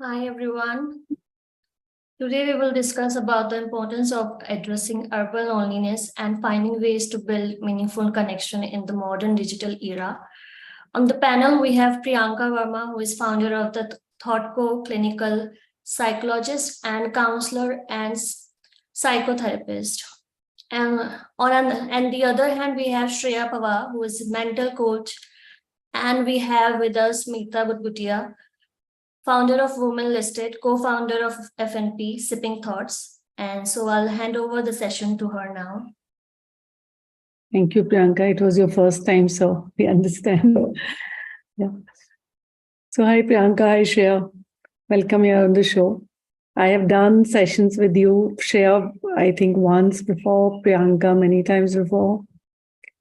Hi everyone. Today we will discuss about the importance of addressing urban loneliness and finding ways to build meaningful connection in the modern digital era. On the panel we have Priyanka Varma, who is founder of the ThoughtCo clinical psychologist and counselor and psychotherapist. And the other hand we have Shreya Pahwa, who is a mental coach, and we have with us Meeta Gutgutia, founder of Women Listed, co-founder of FNP, Sipping Thoughts. And so I'll hand over the session to her now. Thank you, Priyanka. It was your first time, so we understand. Yeah. So hi, Priyanka. Hi, Shreya. Welcome here on the show. I have done sessions with you, Shreya, I think once before, Priyanka many times before.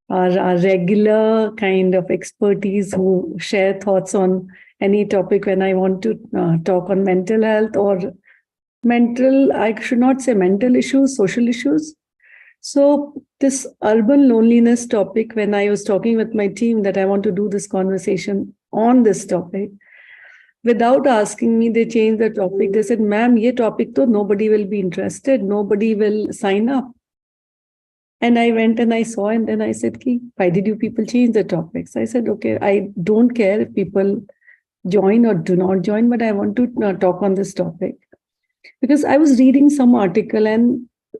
Our regular kind of expertise who share thoughts on any topic when I want to talk on mental health or I should not say mental issues, social issues. So this urban loneliness topic, when I was talking with my team that I want to do this conversation on this topic, without asking me, they changed the topic. They said, ma'am, ye topic to nobody will be interested. Nobody will sign up. And I went and I saw, and then I said, why did you people change the topics? I said, okay, I don't care if people join or do not join, but I want to talk on this topic. Because I was reading some article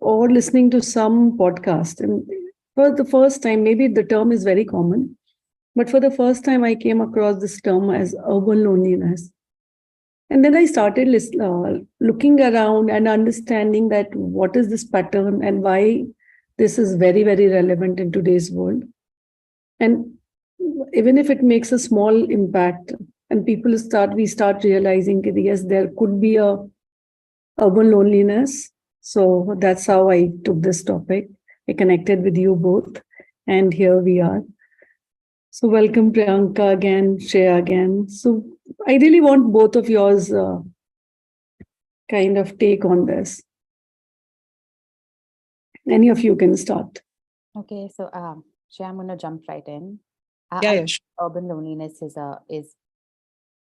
or listening to some podcast, and for the first time, maybe the term is very common, but for the first time, I came across this term as urban loneliness. And then I started looking around and understanding that what is this pattern and why this is very, very relevant in today's world. And even if it makes a small impact and we start realizing that yes, there could be a urban loneliness. So that's how I took this topic. I connected with you both, and here we are. So welcome, Priyanka again, Shreya again. So I really want both of yours kind of take on this. Any of you can start. Okay, so Shreya, I'm gonna jump right in. Yeah. Urban loneliness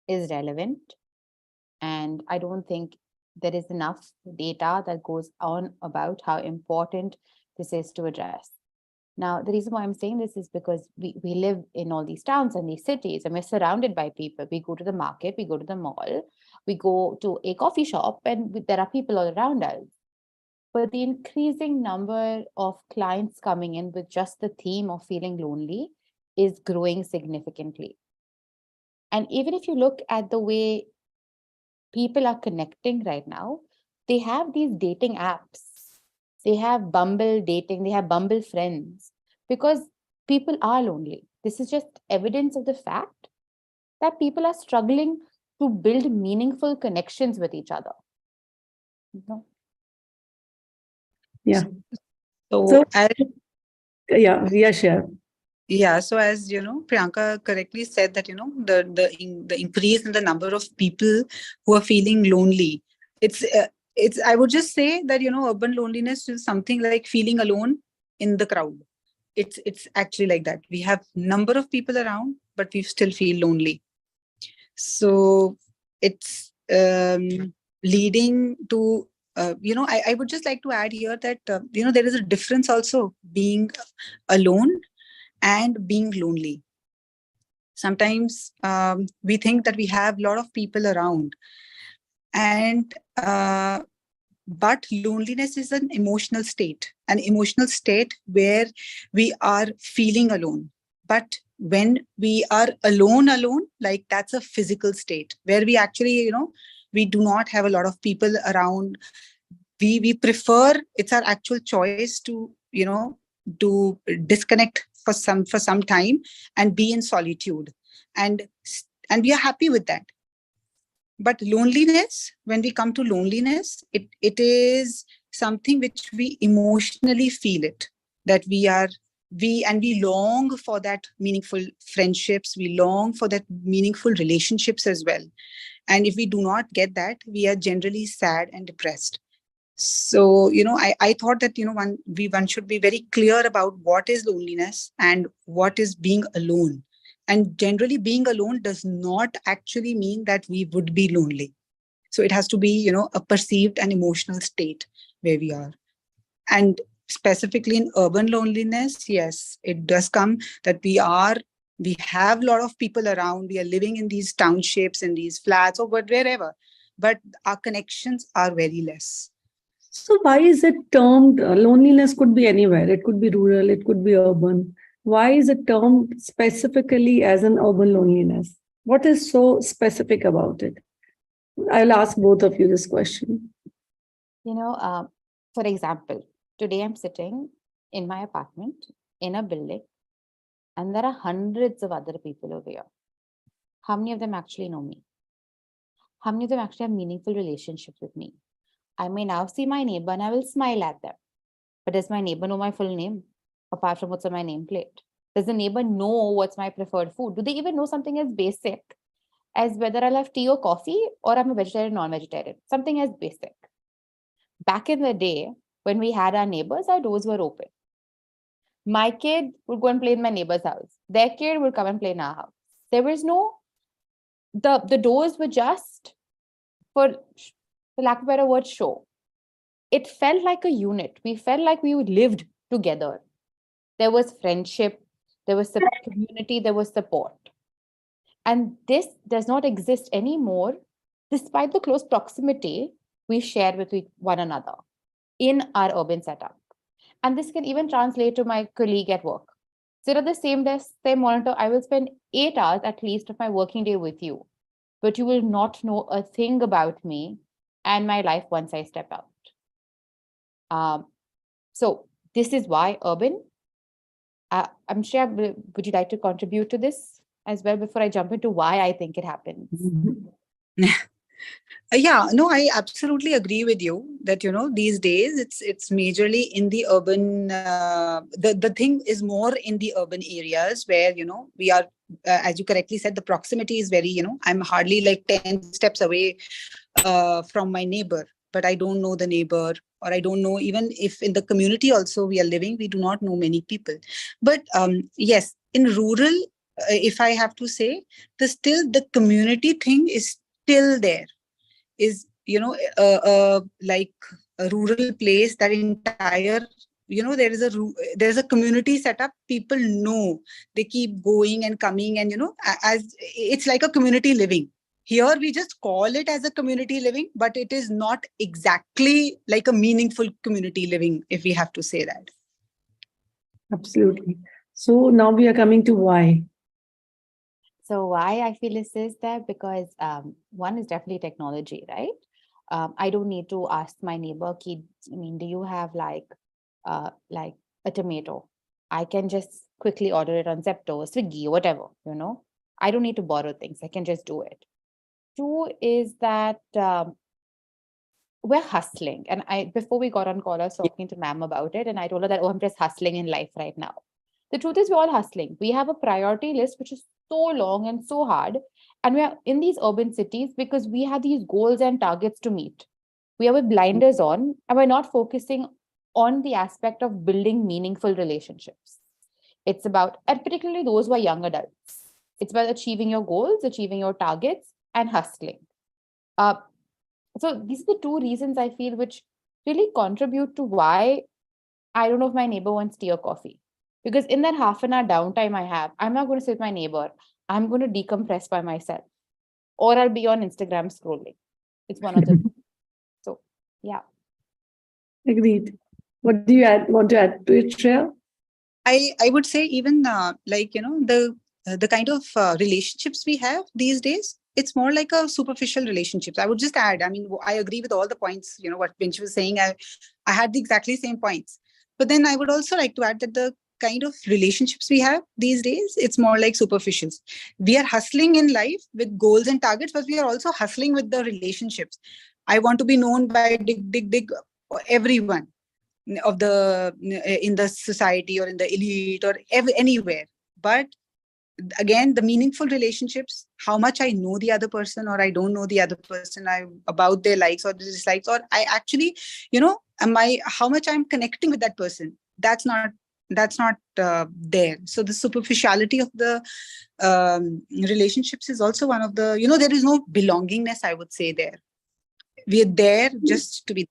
is relevant, and I don't think there is enough data that goes on about how important this is to address. Now, the reason why I'm saying this is because we live in all these towns and these cities, and we're surrounded by people. We go to the market, we go to the mall, we go to a coffee shop, and there are people all around us. But the increasing number of clients coming in with just the theme of feeling lonely is growing significantly. And even if you look at the way people are connecting right now, they have these dating apps. They have Bumble dating, they have Bumble friends, because people are lonely. This is just evidence of the fact that people are struggling to build meaningful connections with each other. Yeah. So Share. Yeah, so as you know, Priyanka correctly said that the increase in the number of people who are feeling lonely. It's I would just say that urban loneliness is something like feeling alone in the crowd. It's actually like that. We have number of people around, but we still feel lonely. So it's leading to I would just like to add here that there is a difference also being alone and being lonely. Sometimes we think that we have a lot of people around, and but loneliness is an emotional state where we are feeling alone. But when we are alone, like that's a physical state where we actually, we do not have a lot of people around. We prefer, it's our actual choice to, to disconnect for some time and be in solitude, and we are happy with that. But loneliness, when we come to loneliness, it is something which we emotionally feel it, that we long for that meaningful friendships, we long for that meaningful relationships as well. And if we do not get that, we are generally sad and depressed. So, I thought that, one should be very clear about what is loneliness and what is being alone. And generally being alone does not actually mean that we would be lonely. So it has to be, a perceived and emotional state where we are. And specifically in urban loneliness, yes, it does come that we have a lot of people around. We are living in these townships, in these flats, or wherever, but our connections are very less. So why is it termed loneliness? Could be anywhere. It could be rural, it could be urban. Why is it termed specifically as an urban loneliness? What is so specific about it? I'll ask both of you this question. For example, today I'm sitting in my apartment in a building, and there are hundreds of other people over here. How many of them actually know me? How many of them actually have meaningful relationships with me? I may now see my neighbor and I will smile at them. But does my neighbor know my full name, apart from what's on my nameplate? Does the neighbor know what's my preferred food? Do they even know something as basic as whether I'll have tea or coffee, or I'm a vegetarian, non-vegetarian? Something as basic. Back in the day, when we had our neighbors, our doors were open. My kid would go and play in my neighbor's house. Their kid would come and play in our house. There was no, the doors were just, for lack of a better word, show. It felt like a unit. We felt like we lived together. There was friendship, there was community, there was support. And this does not exist anymore, despite the close proximity we share with one another in our urban setup. And this can even translate to my colleague at work. Sit at the same desk, same monitor, I will spend 8 hours at least of my working day with you, but you will not know a thing about me and my life once I step out. So this is why urban. I'm sure, would you like to contribute to this as well before I jump into why I think it happens? Yeah, no, I absolutely agree with you that, these days it's majorly in the urban, the thing is more in the urban areas where, we are, as you correctly said, the proximity is very, I'm hardly like 10 steps away from my neighbor, but I don't know the neighbor, or I don't know, even if in the community also we are living, we do not know many people. But yes, in rural, if I have to say, the community thing is still there. Is like a rural place, that entire, there's a community setup. People know, they keep going and coming, and as it's like a community living. Here we just call it as a community living, but it is not exactly like a meaningful community living, if we have to say that. Absolutely. So now we are coming to why. So why I feel this is there, because one is definitely technology, right? I don't need to ask my neighbor, do you have like a tomato? I can just quickly order it on Zepto, Swiggy, whatever, I don't need to borrow things. I can just do it. Two is that we're hustling. And before we got on call, I was talking to ma'am about it, and I told her that, I'm just hustling in life right now. The truth is, we're all hustling. We have a priority list, which is so long and so hard. And we are in these urban cities because we have these goals and targets to meet. We are with blinders on, and we're not focusing on the aspect of building meaningful relationships. It's about, and particularly those who are young adults, it's about achieving your goals, achieving your targets, and hustling. So these are the two reasons I feel which really contribute to why I don't know if my neighbor wants tea or coffee. Because in that half an hour downtime I have, I'm not going to sit with my neighbor. I'm going to decompress by myself. Or I'll be on Instagram scrolling. It's one of the two. So, yeah. Agreed. What do you want to add to it, Shreya? I would say even the kind of relationships we have these days, it's more like a superficial relationships. I would just add, I agree with all the points, what Vinci was saying. I had the exactly same points. But then I would also like to add that the kind of relationships we have these days, it's more like superficials. We are hustling in life with goals and targets, but we are also hustling with the relationships. I want to be known by everyone of in the society or in the elite or anywhere. But again, the meaningful relationships, how much I know the other person or I don't know the other person, about their likes or dislikes, or I actually, how much I'm connecting with that person, that's not there. So the superficiality of the relationships is also one of the, there is no belongingness, I would say, there. We are there just to be.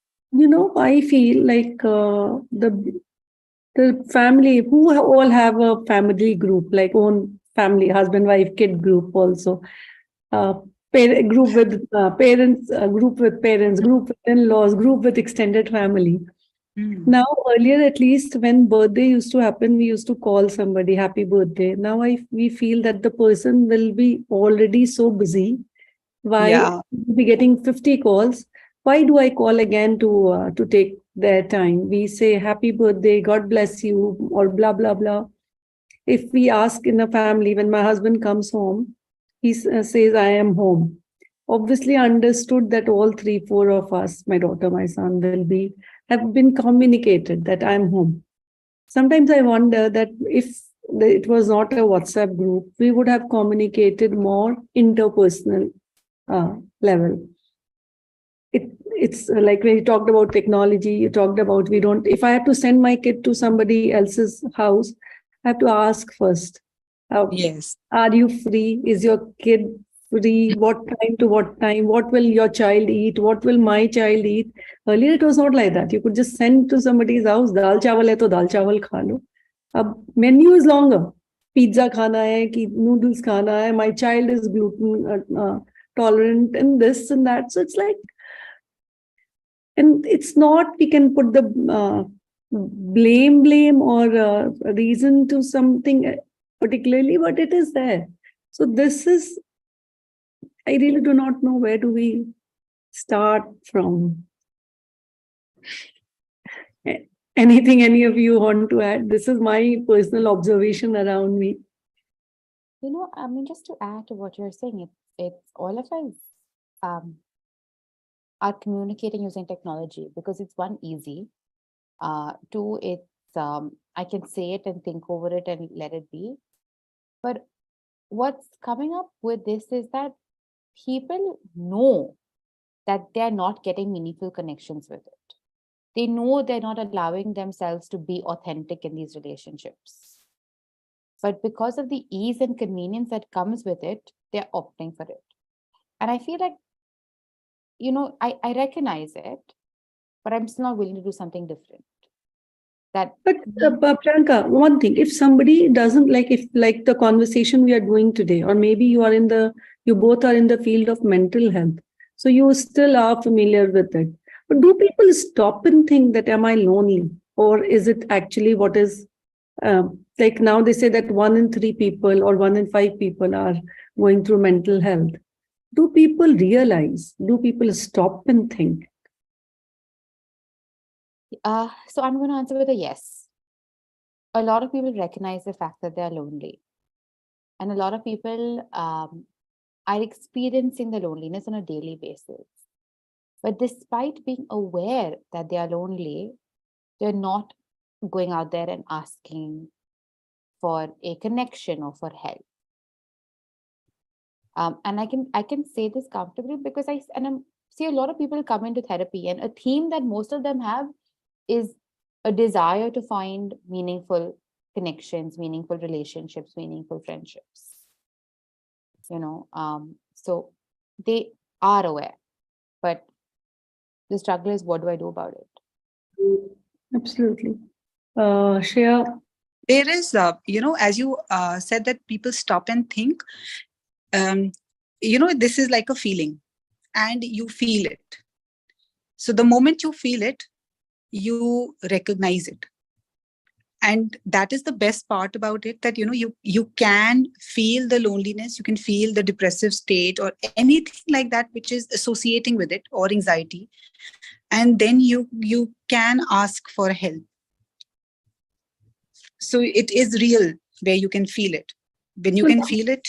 I feel like the family who all have a family group, like own family, husband, wife, kid group also. Group with parents, group with parents, group with in-laws, group with extended family. Now, earlier, at least when birthday used to happen, we used to call somebody happy birthday. Now, we feel that the person will be already so busy. Why Yeah. be getting 50 calls? Why do I call again to take their time? We say happy birthday, God bless you, or blah blah blah. If we ask in a family, when my husband comes home, he says, I am home. Obviously, understood that all three, four of us, my daughter, my son, have been communicated that I'm home. Sometimes I wonder that if it was not a WhatsApp group, we would have communicated more interpersonal level. It's like when you talked about technology, you talked about if I have to send my kid to somebody else's house, I have to ask first. Yes. Are you free? Is your kid free? What time to what time? What will your child eat? What will my child eat? Earlier, it was not like that. You could just send to somebody's house, dal chawal hai to dal chawal kha lo. Menu is longer. Pizza khana hai, ki noodles khana hai. My child is gluten tolerant and this and that. So it's like, and it's not, we can put the blame or reason to something particularly, but it is there. So this is, I really do not know where do we start from. Anything any of you want to add? This is my personal observation around me. I mean, just to add to what you're saying, it's all of us are communicating using technology because it's one, easy. Two, it's I can say it and think over it and let it be. But what's coming up with this is that people know that they're not getting meaningful connections with it. They know they're not allowing themselves to be authentic in these relationships. But because of the ease and convenience that comes with it, they're opting for it. And I feel like, I recognize it, but I'm still not willing to do something different. But Priyanka, one thing, if somebody doesn't if the conversation we are doing today, or maybe you both are in the field of mental health, so you still are familiar with it. But do people stop and think that, am I lonely? Or is it actually what is, like now they say that 1 in 3 people or 1 in 5 people are going through mental health. Do people realize? Do people stop and think? So I'm going to answer with a yes. A lot of people recognize the fact that they're lonely. And a lot of people are experiencing the loneliness on a daily basis. But despite being aware that they are lonely, they're not going out there and asking for a connection or for help. And I can say this comfortably because I see a lot of people come into therapy, and a theme that most of them have is a desire to find meaningful connections, meaningful relationships, meaningful friendships. So they are aware, but the struggle is, what do I do about it? Absolutely. Shreya? There is, as you said that people stop and think, this is like a feeling and you feel it. So the moment you feel it, you recognize it. And that is the best part about it, that, you can feel the loneliness, you can feel the depressive state or anything like that, which is associating with it, or anxiety. And then you can ask for help. So it is real where you can feel it. When you can feel it,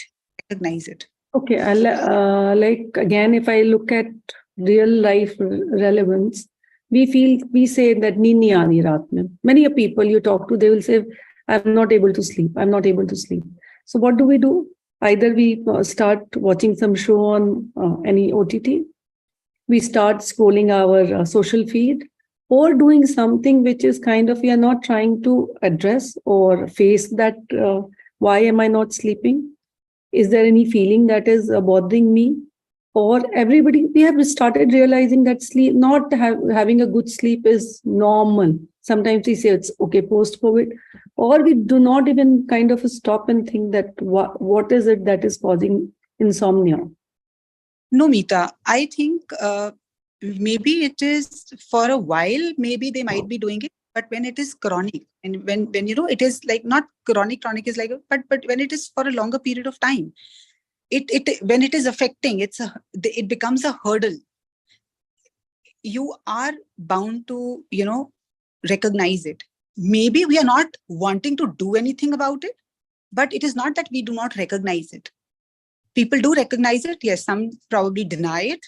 recognize it. Okay, again, if I look at real life relevance, we say that need nahi aani raat mein. Many people you talk to, they will say, I'm not able to sleep. I'm not able to sleep. So what do? Either we start watching some show on any OTT, we start scrolling our social feed, or doing something which is kind of, we are not trying to address or face that, why am I not sleeping? Is there any feeling that is bothering me? or everybody, we have started realizing that sleep, not having a good sleep is normal. Sometimes we say it's okay post-COVID, or we do not even kind of stop and think that what is it that is causing insomnia? No, Meeta, I think maybe it is for a while, maybe they might be doing it, but when it is chronic, and when it is like not chronic is like, but when it is for a longer period of time, it when it is affecting, it becomes a hurdle. You are bound to recognize it. Maybe we are not wanting to do anything about it, but it is not that we do not recognize it. People do recognize it. Yes, some probably deny it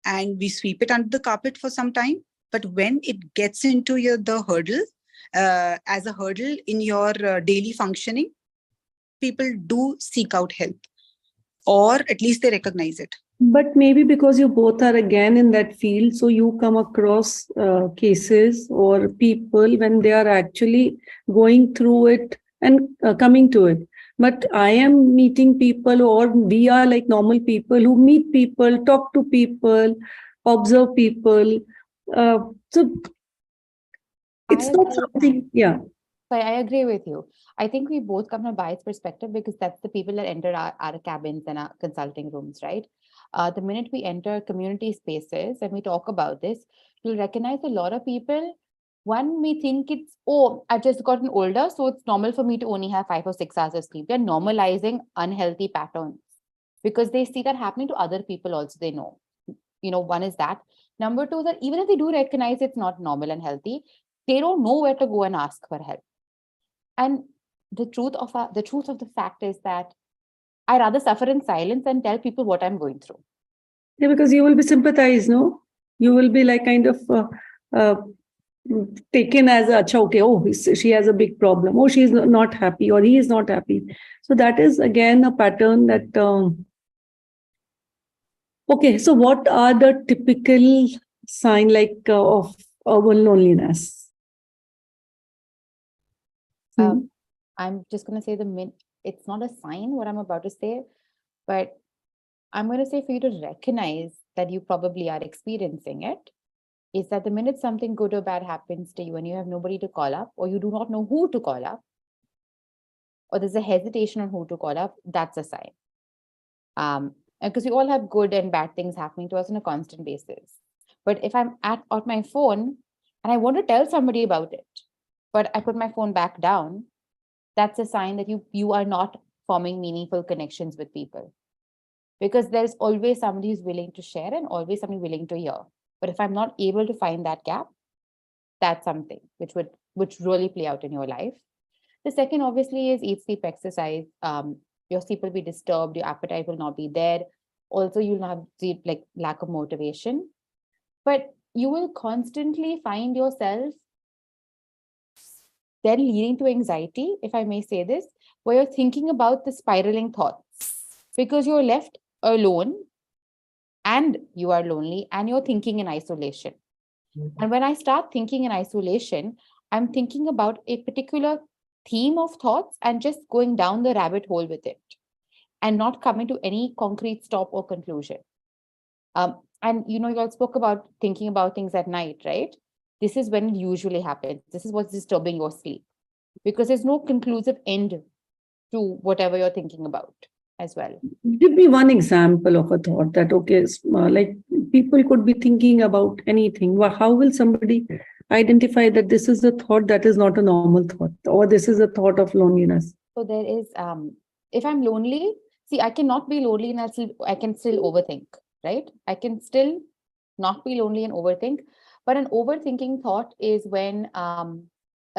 and we sweep it under the carpet for some time. But when it gets into the hurdle, as a hurdle in your daily functioning, people do seek out help, or at least they recognize it. But maybe because you both are again in that field, so you come across cases or people when they are actually going through it and coming to it. But I am meeting people, or we are like normal people who meet people, talk to people, observe people. So it's not something, yeah. So I agree with you. I think we both come from a biased perspective because that's the people that enter our cabins and our consulting rooms, right? The minute we enter community spaces and we talk about this, you'll recognize a lot of people. One may think it's, oh, I've just gotten older, so it's normal for me to only have 5 or 6 hours of sleep. They're normalizing unhealthy patterns because they see that happening to other people also. They know, one is that. Number two, that even if they do recognize it's not normal and healthy, they don't know where to go and ask for help. And the truth of the fact is that I rather suffer in silence than tell people what I'm going through. Yeah, because you will be sympathized, no? You will be like kind of taken as okay, oh, she has a big problem. Oh, she is not happy, or he is not happy. So that is again a pattern that. Okay, so what are the typical sign of urban loneliness? I'm just going to say it's not a sign what I'm about to say, but I'm going to say for you to recognize that you probably are experiencing it, is that the minute something good or bad happens to you and you have nobody to call up, or you do not know who to call up, or there's a hesitation on who to call up, that's a sign. Because we all have good and bad things happening to us on a constant basis. But if I'm at my phone and I want to tell somebody about it, but I put my phone back down, that's a sign that you are not forming meaningful connections with people. Because there's always somebody who's willing to share and always somebody willing to hear. But if I'm not able to find that gap, that's something which really play out in your life. The second, obviously, is eat, sleep, exercise. Your sleep will be disturbed, your appetite will not be there. Also, you'll have the lack of motivation. But you will constantly find yourself then leading to anxiety, if I may say this, where you're thinking about the spiraling thoughts because you're left alone and you are lonely and you're thinking in isolation. Mm-hmm. And when I start thinking in isolation, I'm thinking about a particular theme of thoughts and just going down the rabbit hole with it and not coming to any concrete stop or conclusion. And you all spoke about thinking about things at night, right? This is when it usually happens. This is what's disturbing your sleep because there's no conclusive end to whatever you're thinking about as well. Give me one example of a thought that, okay, like people could be thinking about anything. How will somebody identify that this is a thought that is not a normal thought, or this is a thought of loneliness? So there is, if I'm lonely, see, I cannot be lonely and I can still overthink, right? I can still not be lonely and overthink. But an overthinking thought is when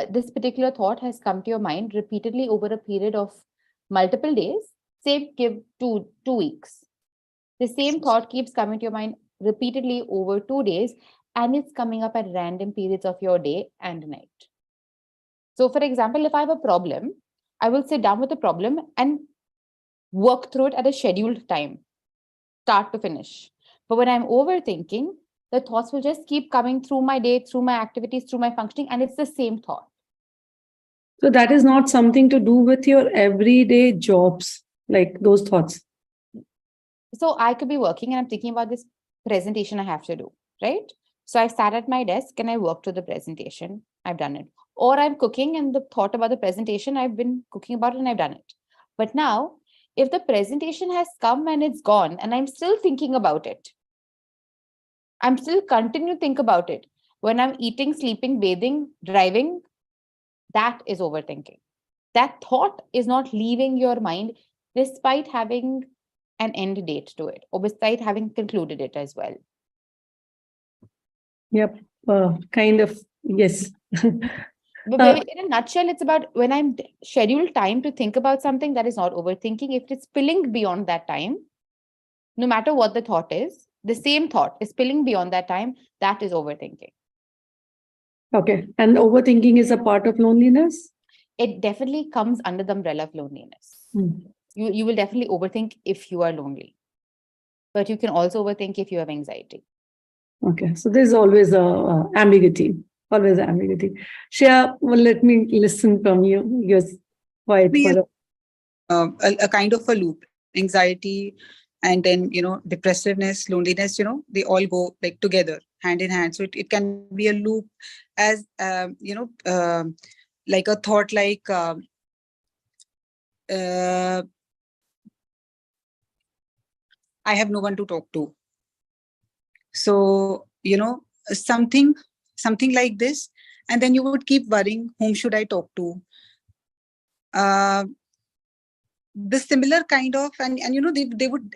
this particular thought has come to your mind repeatedly over a period of multiple days, say give 2 weeks. The same thought keeps coming to your mind repeatedly over 2 days, and it's coming up at random periods of your day and night. So for example, if I have a problem, I will sit down with the problem and work through it at a scheduled time, start to finish. But when I'm overthinking, the thoughts will just keep coming through my day, through my activities, through my functioning, and it's the same thought. So that is not something to do with your everyday jobs, like those thoughts? So I could be working and I'm thinking about this presentation I have to do, right? So I sat at my desk and I worked to the presentation. I've done it. Or I'm cooking and the thought about the presentation, I've been cooking about it and I've done it. But now, if the presentation has come and it's gone and I'm still thinking about it, I'm still continue to think about it. When I'm eating, sleeping, bathing, driving, that is overthinking. That thought is not leaving your mind despite having an end date to it or despite having concluded it as well. Yep. Kind of, yes. But in a nutshell, it's about when I'm scheduled time to think about something, that is not overthinking. If it's spilling beyond that time, no matter what the thought is, the same thought is spilling beyond that time, that is overthinking. Okay. And overthinking is a part of loneliness? It definitely comes under the umbrella of loneliness. Mm. You will definitely overthink if you are lonely. But you can also overthink if you have anxiety. Okay. So there's always a ambiguity. Always ambiguity. Shreya, well, let me listen from you. You're quiet Be for a kind of a loop. Anxiety and then, depressiveness, loneliness, they all go like together, hand in hand. So it can be a loop as, like a thought like, I have no one to talk to. So, something like this. And then you would keep worrying, whom should I talk to? The similar kind of, and they would,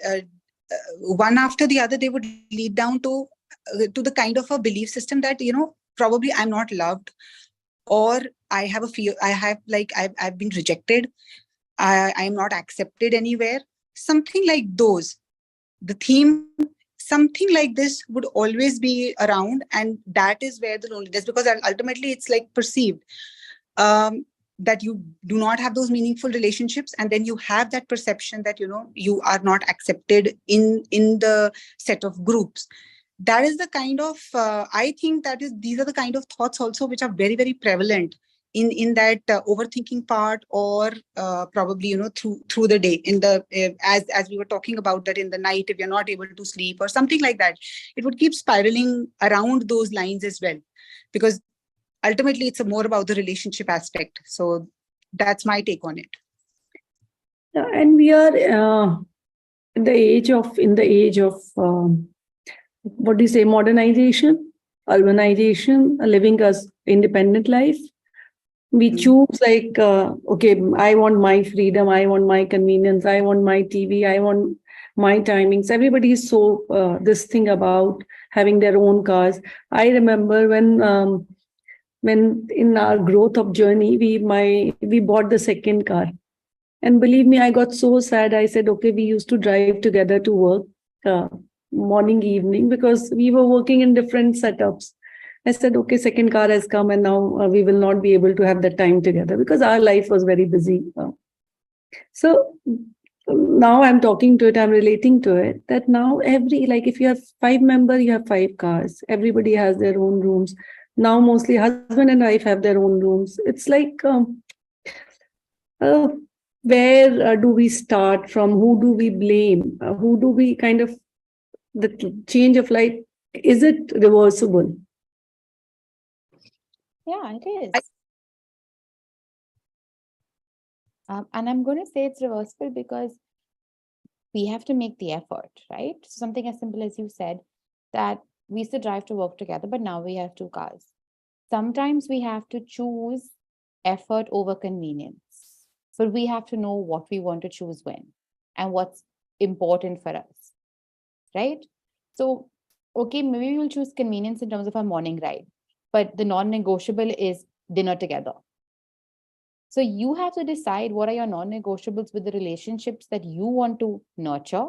one after the other, they would lead down to the kind of a belief system that, probably I'm not loved, or I have a fear, I've been rejected, I'm not accepted anywhere. Something like those. The theme, something like this would always be around, and that is where the loneliness, because ultimately it's like perceived that you do not have those meaningful relationships, and then you have that perception that you are not accepted in the set of groups. That is the kind of I think these are the kind of thoughts also which are very, very prevalent in that overthinking part, or probably through the day, in the as we were talking about, that in the night, if you're not able to sleep or something like that, it would keep spiraling around those lines as well, because ultimately it's more about the relationship aspect. So that's my take on it. And we are in the age of what do you say, modernization, urbanization, living as independent life. We choose like, okay, I want my freedom, I want my convenience, I want my TV, I want my timings. Everybody is so this thing about having their own cars. I remember when in our growth of journey, we bought the second car. And believe me, I got so sad. I said, okay, we used to drive together to work, morning, evening, because we were working in different setups. I said, okay, second car has come, and now we will not be able to have that time together because our life was very busy. So now I'm talking to it, I'm relating to it, that now if you have 5 members, you have 5 cars. Everybody has their own rooms. Now mostly husband and wife have their own rooms. It's like, where do we start from? Who do we blame? Who do we the change of life, is it reversible? Yeah, it is. And I'm going to say it's reversible because we have to make the effort, right? Something as simple as you said, that we used to drive to work together, but now we have 2 cars. Sometimes we have to choose effort over convenience, but we have to know what we want to choose when and what's important for us, right? So, okay, maybe we'll choose convenience in terms of our morning ride, but the non-negotiable is dinner together. So you have to decide what are your non-negotiables with the relationships that you want to nurture,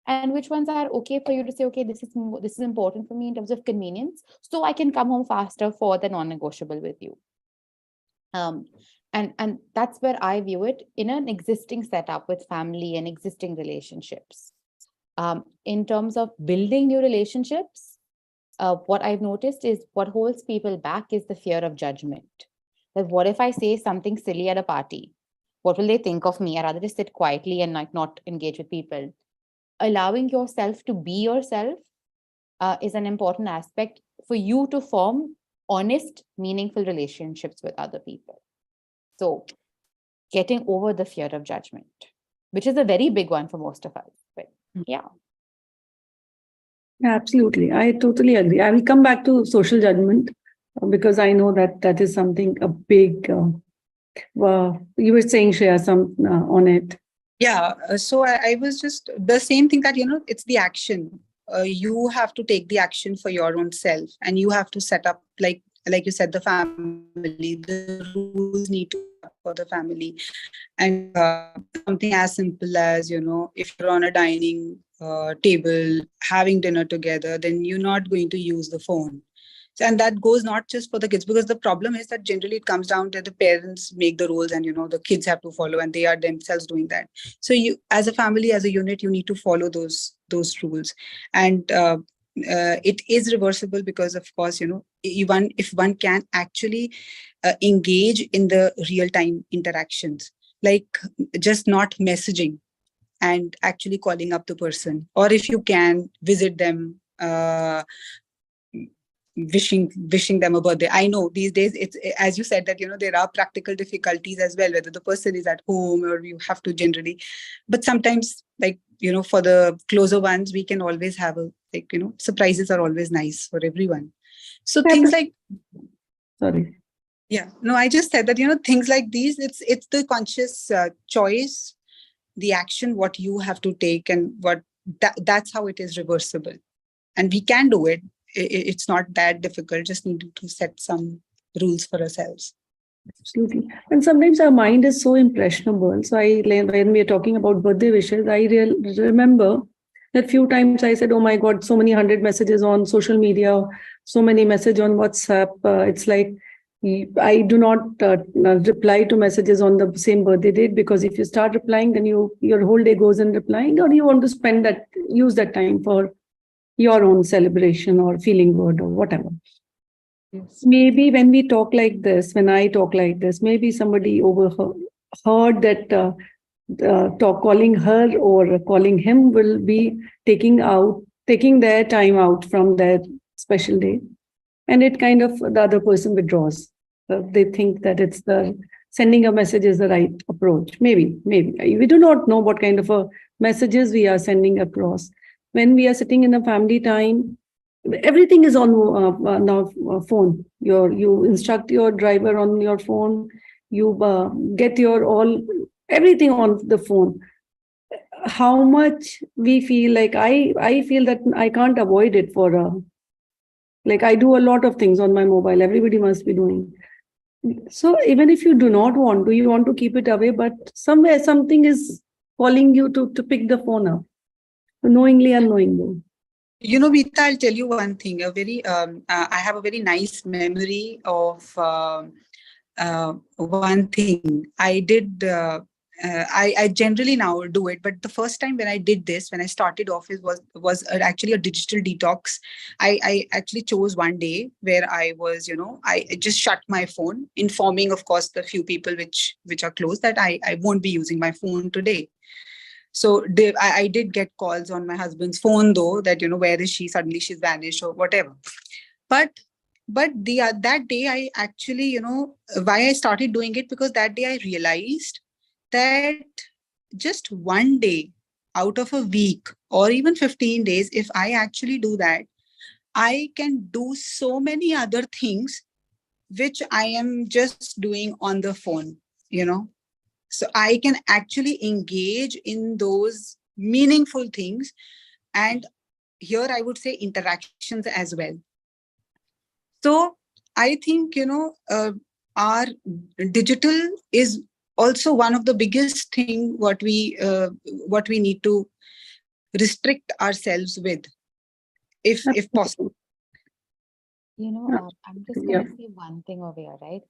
and which ones are okay for you to say, okay, this is important for me in terms of convenience, so I can come home faster for the non-negotiable with you. And that's where I view it in an existing setup with family and existing relationships. In terms of building new relationships, what I've noticed is what holds people back is the fear of judgment. That what if I say something silly at a party? What will they think of me? I'd rather just sit quietly and not engage with people. allowing yourself to be yourself is an important aspect for you to form honest, meaningful relationships with other people. So getting over the fear of judgment, which is a very big one for most of us. But yeah. Absolutely. I totally agree. I will come back to social judgment because I know that that is something a big, you were saying, Shreya, some on it. Yeah. So I was just the same thing that, it's the action. You have to take the action for your own self, and you have to set up, like you said, the family, the rules need to be set up for the family. And something as simple as, if you're on a dining table having dinner together, then you're not going to use the phone. So, and that goes not just for the kids, because the problem is that generally it comes down to the parents make the rules, and the kids have to follow, and they are themselves doing that. So you, as a family, as a unit, you need to follow those rules. And it is reversible, because of course, if one can actually engage in the real time interactions, like just not messaging, and actually calling up the person, or if you can visit them, wishing them a birthday. I know these days, it's, as you said, that there are practical difficulties as well, whether the person is at home or you have to generally, but sometimes, like, for the closer ones, we can always have surprises are always nice for everyone. So things like, sorry, yeah, no, I just said that, things like these, it's the conscious choice, the action, what you have to take, and that's how it is reversible. And we can do it. It's not that difficult. Just need to set some rules for ourselves. Absolutely. And sometimes our mind is so impressionable. So when we are talking about birthday wishes, I remember that few times I said, oh my God, so many 100 messages on social media, so many messages on WhatsApp. It's like, I do not reply to messages on the same birthday date, because if you start replying, then your whole day goes in replying, or you want to use that time for your own celebration or feeling good or whatever. Yes. Maybe when we talk like this, when I talk like this, maybe somebody overheard that calling her or calling him will be taking their time out from their special day. And it kind of, the other person withdraws. They think that it's sending a message is the right approach. Maybe. We do not know what kind of messages we are sending across. When we are sitting in a family time, everything is on now phone. You instruct your driver on your phone. You get everything on the phone. How much we feel like I feel that I can't avoid it like I do a lot of things on my mobile. Everybody must be doing. So even if you do not want to, you want to keep it away, but somewhere something is calling you to pick the phone up, knowingly, unknowingly. Meeta, I'll tell you one thing. I have a very nice memory of one thing. I did. I generally now do it, but the first time when I did this, when I started off, it was actually a digital detox. I actually chose one day where I was, I just shut my phone, informing, of course, the few people which are close, that I won't be using my phone today. So I did get calls on my husband's phone, though, that, where is she? Suddenly she's vanished or whatever. But that day I actually, why I started doing it, because that day I realized that just one day out of a week, or even 15 days, if I actually do that, I can do so many other things which I am just doing on the phone, So I can actually engage in those meaningful things. And here I would say interactions as well. So I think, our digital is also one of the biggest thing what we need to restrict ourselves with, if possible. I'm just going to say one thing over here, right?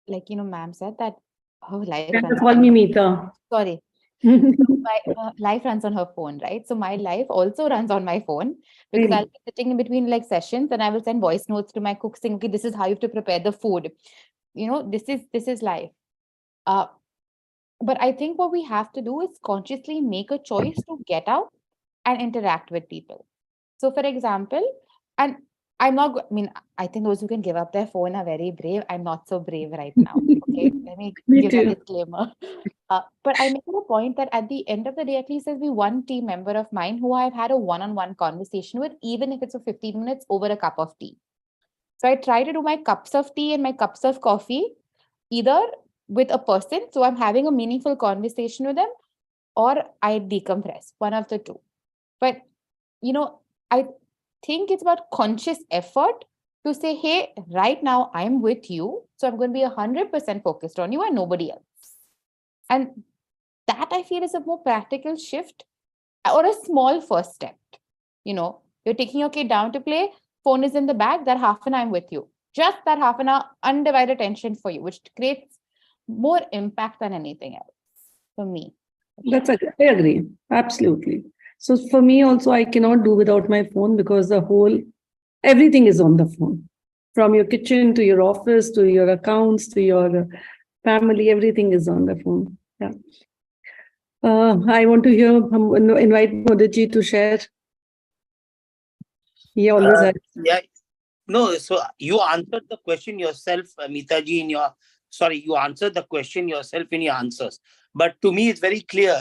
Like, ma'am said that her life runs Call me Meeta. Sorry. My life runs on her phone, right? So my life also runs on my phone, because Really? I'll be sitting in between like sessions, and I will send voice notes to my cook saying, okay, this is how you have to prepare the food. This is life. But I think what we have to do is consciously make a choice to get out and interact with people. So, for example, and I'm not, I mean, I think those who can give up their phone are very brave. I'm not so brave right now. Okay. Let me Me give that too. disclaimer. But I make it a point that at the end of the day, at least there's be one team member of mine who I've had a one-on-one conversation with, even if it's for 15 minutes over a cup of tea. So I try to do my cups of tea and my cups of coffee either with a person. So I'm having a meaningful conversation with them, or I decompress, one of the two. But, I think it's about conscious effort to say, hey, right now I'm with you. So I'm going to be 100% focused on you and nobody else. And that I feel is a more practical shift or a small first step. You're taking your kid down to play, phone is in the bag, that half an hour I'm with you. Just that half an hour undivided attention for you, which creates more impact than anything else for me. I agree. Absolutely. So for me also, I cannot do without my phone because everything is on the phone. From your kitchen to your office, to your accounts, to your family, everything is on the phone. Yeah. I want to invite Modici to share. He always has. Yeah, no, so you answered the question yourself, Meeta ji, you answered the question yourself in your answers. But to me, it's very clear.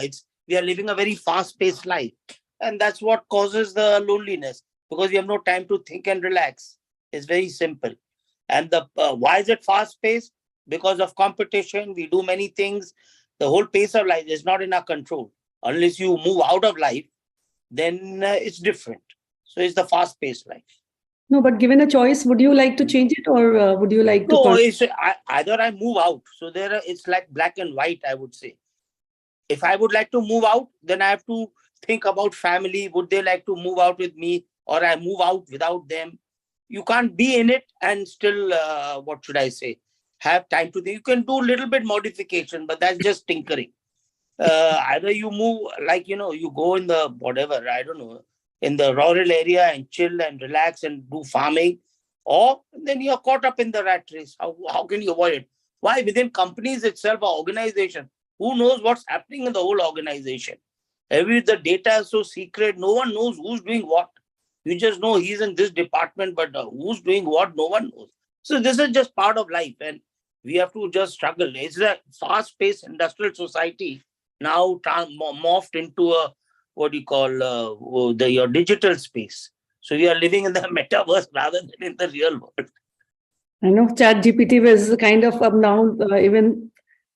We are living a very fast-paced life. And that's what causes the loneliness, because we have no time to think and relax. It's very simple. And why is it fast-paced? Because of competition. We do many things. The whole pace of life is not in our control. Unless you move out of life, then it's different. So it's the fast-paced life. No, but given a choice, would you like to change it, or would you like to? No, either I move out. So it's like black and white, I would say. If I would like to move out, then I have to think about family. Would they like to move out with me, or I move out without them? You can't be in it and still, what should I say, have time to think. You can do a little bit modification, but that's just tinkering. Either you move, you go in the whatever, I don't know, in the rural area and chill and relax and do farming, or then you're caught up in the rat race. How can you avoid it? Why? Within companies itself or organization, who knows what's happening in the whole organization? The data is so secret, no one knows who's doing what. You just know he's in this department, but who's doing what, no one knows. So this is just part of life, and we have to just struggle. It's a fast-paced industrial society now morphed into a, what do you call, your digital space. So we are living in the metaverse rather than in the real world. I know ChatGPT was kind of up now, even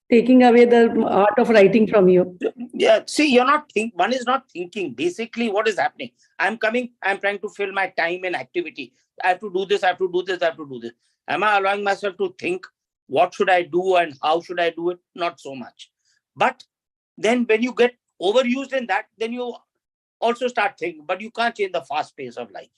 taking away the art of writing from you. Yeah, see, one is not thinking. Basically, what is happening? I'm trying to fill my time and activity. I have to do this, I have to do this, I have to do this. Am I allowing myself to think, what should I do and how should I do it? Not so much. But then when you get overused in that, then you also start thinking, but you can't change the fast pace of life.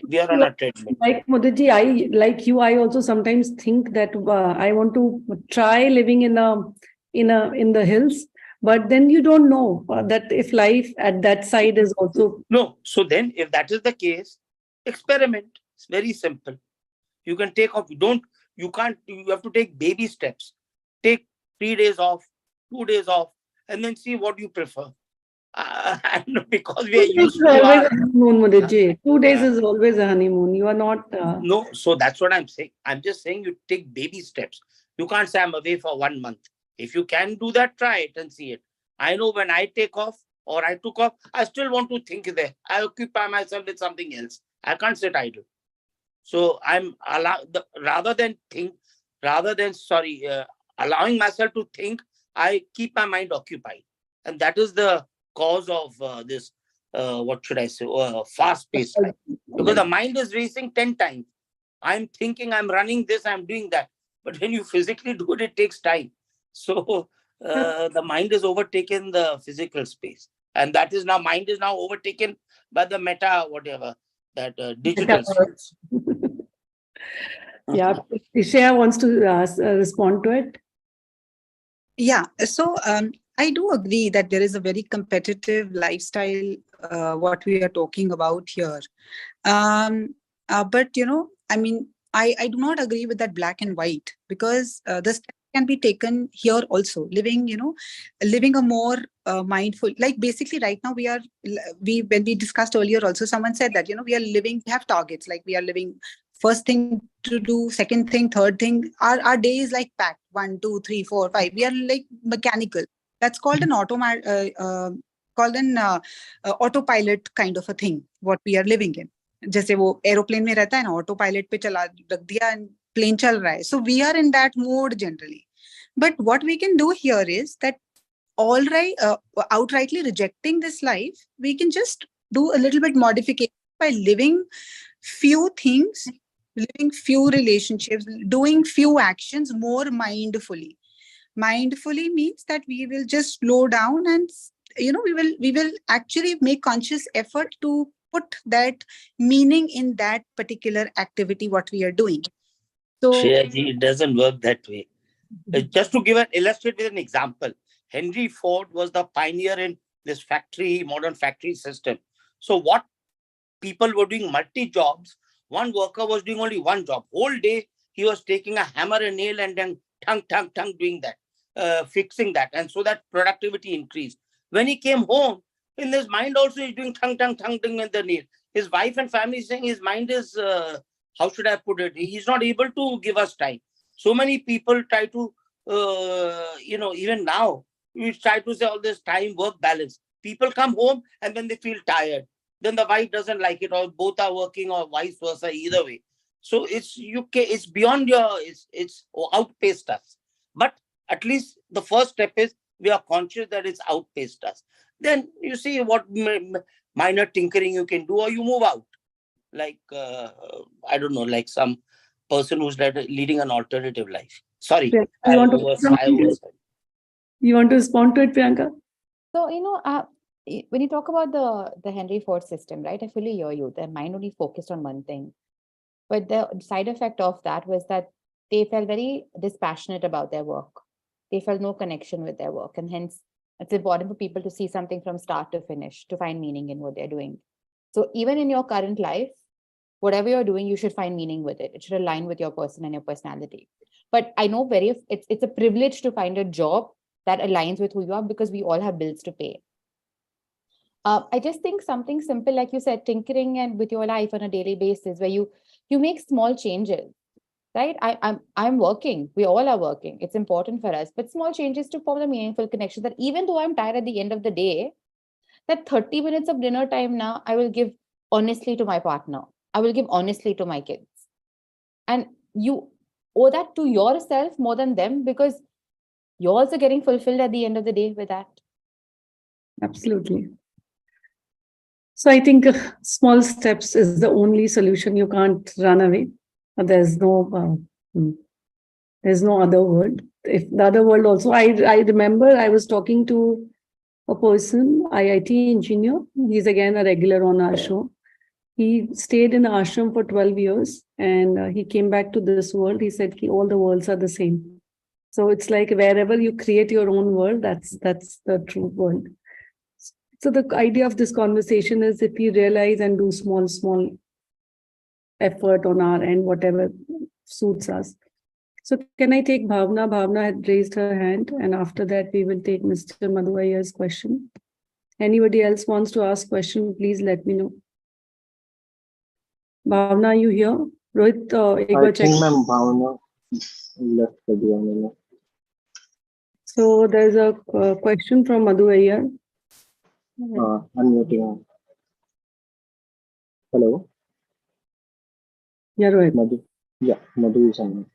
We are on a treadmill. Like Modici, I also sometimes think that I want to try living in the hills, but then you don't know that if life at that side is also. No. So then if that is the case, experiment. It's very simple. You can take off. You have to take baby steps. Take 3 days off, 2 days off, and then see what you prefer. Because we are used to always a honeymoon, Modici. 2 days is always a honeymoon. You are not. No, so that's what I'm saying. I'm just saying you take baby steps. You can't say I'm away for 1 month. If you can do that, try it and see it. I know when I take off or I took off, I still want to think there. I occupy myself with something else. I can't sit idle. So I'm allowing myself to think, I keep my mind occupied. And that is the cause of this, fast-paced life. Because the mind is racing 10 times. I'm thinking, I'm running this, I'm doing that. But when you physically do it, it takes time. So the mind is overtaken the physical space. And mind is now overtaken by the digital space. Yeah, Shreya wants to respond to it. Yeah, so I do agree that there is a very competitive lifestyle, what we are talking about here. But, I do not agree with that black and white, because the can be taken here also. Living, living a more mindful, like basically right now when we discussed earlier also, someone said that, we have targets, like we are living first thing to do, second thing, third thing. Our day is like packed, 1, 2, 3, 4, 5. We are like mechanical. That's called an autopilot kind of a thing, what we are living in. जैसे वो aeroplane में रहता है ना, auto pilot पे चला रख दिया एंड प्लेन चल रहा है. So we are in that mode generally. But what we can do here is that outrightly rejecting this life, we can just do a little bit modification by living few things, living few relationships, doing few actions more mindfully. Mindfully means that we will just slow down and we will actually make conscious effort to put that meaning in that particular activity what we are doing. So Shreya ji, it doesn't work that way. Just to illustrate with an example, Henry Ford was the pioneer in this modern factory system. So what people were doing multi jobs, one worker was doing only one job. Whole day he was taking a hammer and nail and then tongue doing that, fixing that, and so that productivity increased. When he came home, in his mind also he's doing tongue with the nail. His wife and family saying his mind is, how should I put it? He's not able to give us time. So many people try to, even now, we try to say all this time work balance. People come home and then they feel tired. Then the wife doesn't like it, or both are working, or vice versa, either way. So it's beyond it's outpaced us. But at least the first step is we are conscious that it's outpaced us. Then you see what minor tinkering you can do, or you move out. Like, I don't know, like some person who's leading an alternative life. Sorry, Yeah. I You want to respond to it, Priyanka? So, when you talk about the Henry Ford system, right, I fully hear you. Their mind only focused on one thing. But the side effect of that was that they felt very dispassionate about their work. They felt no connection with their work. And hence, it's important for people to see something from start to finish, to find meaning in what they're doing. So even in your current life, whatever you're doing, you should find meaning with it. It should align with your person and your personality. But I know it's a privilege to find a job that aligns with who you are, because we all have bills to pay. I just think something simple, like you said, tinkering and with your life on a daily basis, where you make small changes, right? I'm working. We all are working. It's important for us, but small changes to form a meaningful connection. That even though I'm tired at the end of the day, that 30 minutes of dinner time now, I will give honestly to my partner. I will give honestly to my kids. And you owe that to yourself more than them, because you're also getting fulfilled at the end of the day with that. Absolutely. So I think small steps is the only solution. You can't run away. There's no other word. If the other world also, I remember I was talking to a person, IIT engineer. He's again a regular on our show. He stayed in the ashram for 12 years and he came back to this world. He said all the worlds are the same. So it's like wherever you create your own world, that's the true world. So the idea of this conversation is, if we realize and do small effort on our end, whatever suits us. So can I take Bhavna? Bhavna had raised her hand, and after that we will take Mr. Madhu Iyer's question. Anybody else wants to ask question, please let me know. Bhavna, are you here? Rohit, I think ma'am Bhavna left the DM. So there's a question from Madhu Iyer. Unmuting. Hello. Yeah, Rohit. Madhu. Yeah, Madhu is on.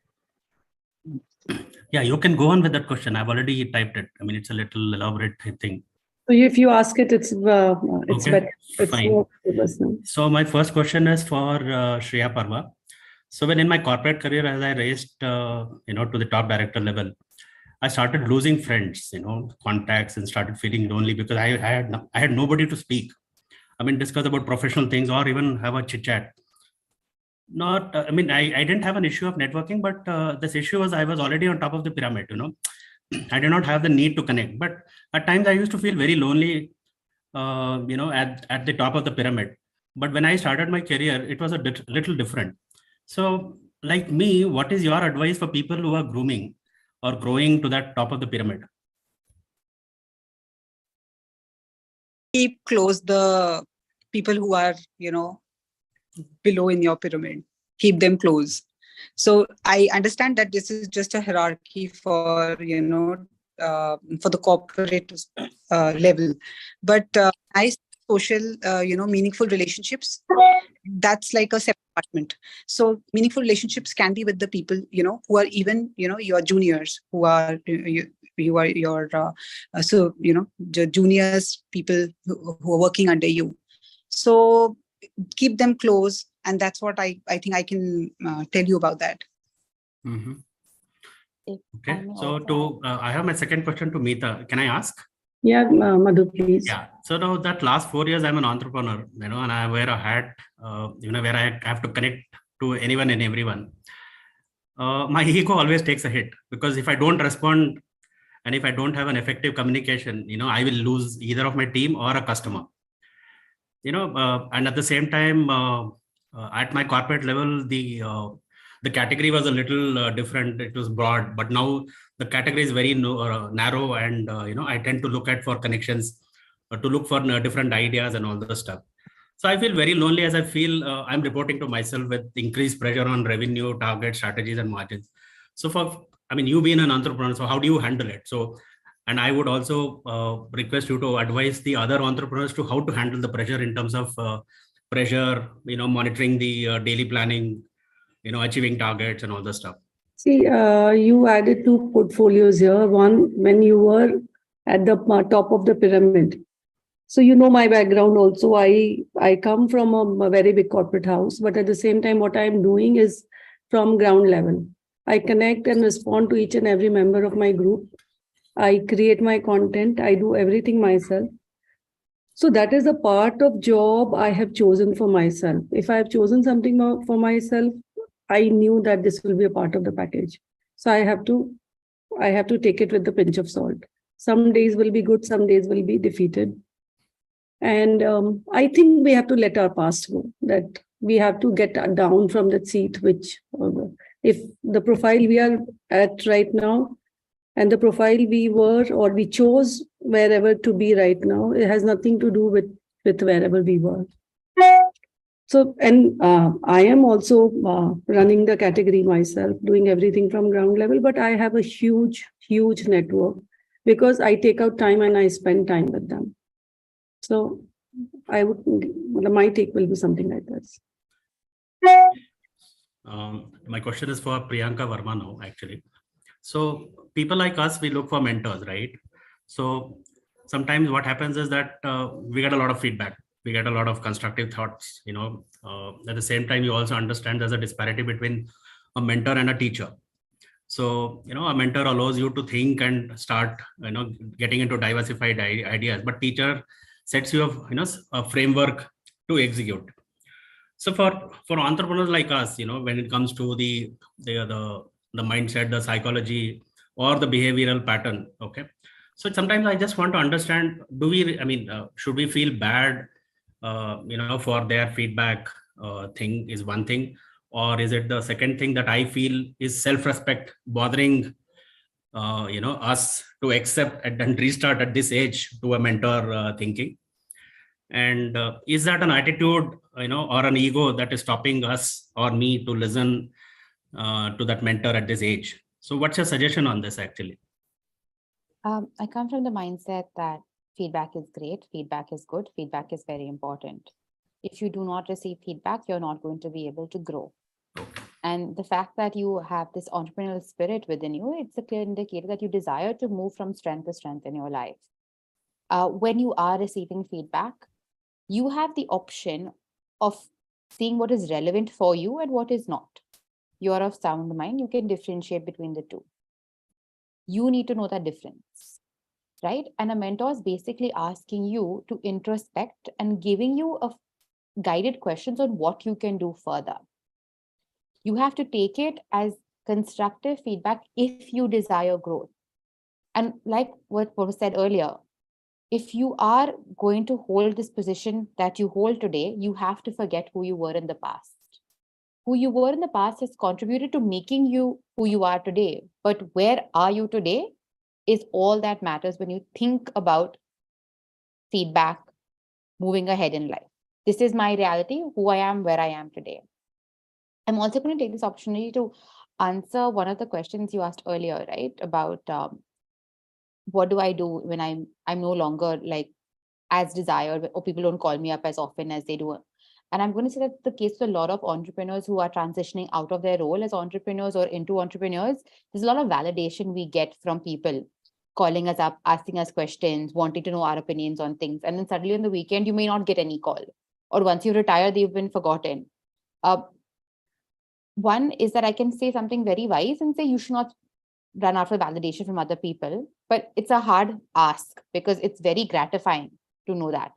Yeah, you can go on with that question. I've already typed it. I mean, it's a little elaborate thing. So if you ask it, it's Okay, better. It's fine. more personal. So my first question is for Shreya Pahwa. So when in my corporate career, as I raised, to the top director level, I started losing friends, contacts, and started feeling lonely because I had nobody to speak. I mean, discuss about professional things or even have a chit chat. I didn't have an issue of networking, but this issue was I was already on top of the pyramid, I did not have the need to connect. But at times I used to feel very lonely, at the top of the pyramid. But when I started my career, it was a little different. So like me, what is your advice for people who are grooming or growing to that top of the pyramid? Keep close the people who are, below in your pyramid. Keep them close. So I understand that this is just a hierarchy for, for the corporate level. But nice social, meaningful relationships, that's like a separate department. So meaningful relationships can be with the people, who are even, your juniors, who are, you are your, the juniors, people who are working under you. So keep them close. And that's what I think I can tell you about that. Mm-hmm. If Okay, I may so also I have my second question to Meeta. Can I ask? Yeah, Madhu, please. Yeah. So now that last 4 years, I'm an entrepreneur, and I wear a hat, where I have to connect to anyone and everyone. My ego always takes a hit, because if I don't respond and if I don't have an effective communication, I will lose either of my team or a customer. And at the same time, at my corporate level, the category was a little different. It was broad, but now the category is very narrow, and I tend to look at for connections, to look for different ideas and all the stuff. So I feel very lonely, as I feel I'm reporting to myself with increased pressure on revenue, target, strategies, and margins. So you being an entrepreneur, so how do you handle it? So, and I would also request you to advise the other entrepreneurs to how to handle the pressure in terms of pressure, monitoring the daily planning, achieving targets and all the stuff. See, you added two portfolios here. One, when you were at the top of the pyramid. So you know my background also. I come from a very big corporate house, but at the same time, what I'm doing is from ground level. I connect and respond to each and every member of my group. I create my content. I do everything myself. So that is a part of job I have chosen for myself. If I have chosen something for myself, I knew that this will be a part of the package. So I have to take it with a pinch of salt. Some days will be good, some days will be defeated. And I think we have to let our past go, that we have to get down from that seat, which if the profile we are at right now and the profile we were or we chose wherever to be right now, it has nothing to do with wherever we were. So, and I am also running the category myself, doing everything from ground level, but I have a huge network because I take out time and I spend time with them. So my take will be something like this. My question is for Priyanka Varma now, actually. So people like us, we look for mentors, right? So sometimes what happens is that we get a lot of feedback. We get a lot of constructive thoughts, at the same time, you also understand there's a disparity between a mentor and a teacher. So, a mentor allows you to think and start, getting into diversified ideas, but teacher sets you a framework to execute. So for entrepreneurs like us, when it comes to the mindset, the psychology, or the behavioral pattern, okay. So sometimes I just want to understand: should we feel bad, for their feedback? Thing is one thing, or is it the second thing that I feel is self-respect bothering, us to accept and restart at this age to a mentor thinking? And is that an attitude, or an ego that is stopping us or me to listen to that mentor at this age? So what's your suggestion on this, actually? I come from the mindset that feedback is great, feedback is good, feedback is very important. If you do not receive feedback, you're not going to be able to grow. And the fact that you have this entrepreneurial spirit within you, it's a clear indicator that you desire to move from strength to strength in your life. When you are receiving feedback, you have the option of seeing what is relevant for you and what is not. You're of sound mind, you can differentiate between the two. You need to know that difference, right? And a mentor is basically asking you to introspect and giving you a guided questions on what you can do further. You have to take it as constructive feedback if you desire growth. And like what was said earlier, if you are going to hold this position that you hold today, you have to forget who you were in the past. who you were in the past has contributed to making you who you are today. But where are you today is all that matters when you think about feedback, moving ahead in life. This is my reality, who I am, where I am today. I'm also going to take this opportunity to answer one of the questions you asked earlier, right? About what do I do when I'm no longer like as desired, or people don't call me up as often as they do. And I'm going to say that the case with a lot of entrepreneurs who are transitioning out of their role as entrepreneurs or into entrepreneurs, there's a lot of validation we get from people calling us up, asking us questions, wanting to know our opinions on things. And then suddenly on the weekend, you may not get any call. Or once you retire, they've been forgotten. One is that I can say something very wise and say you should not run after validation from other people. But it's a hard ask because it's very gratifying to know that.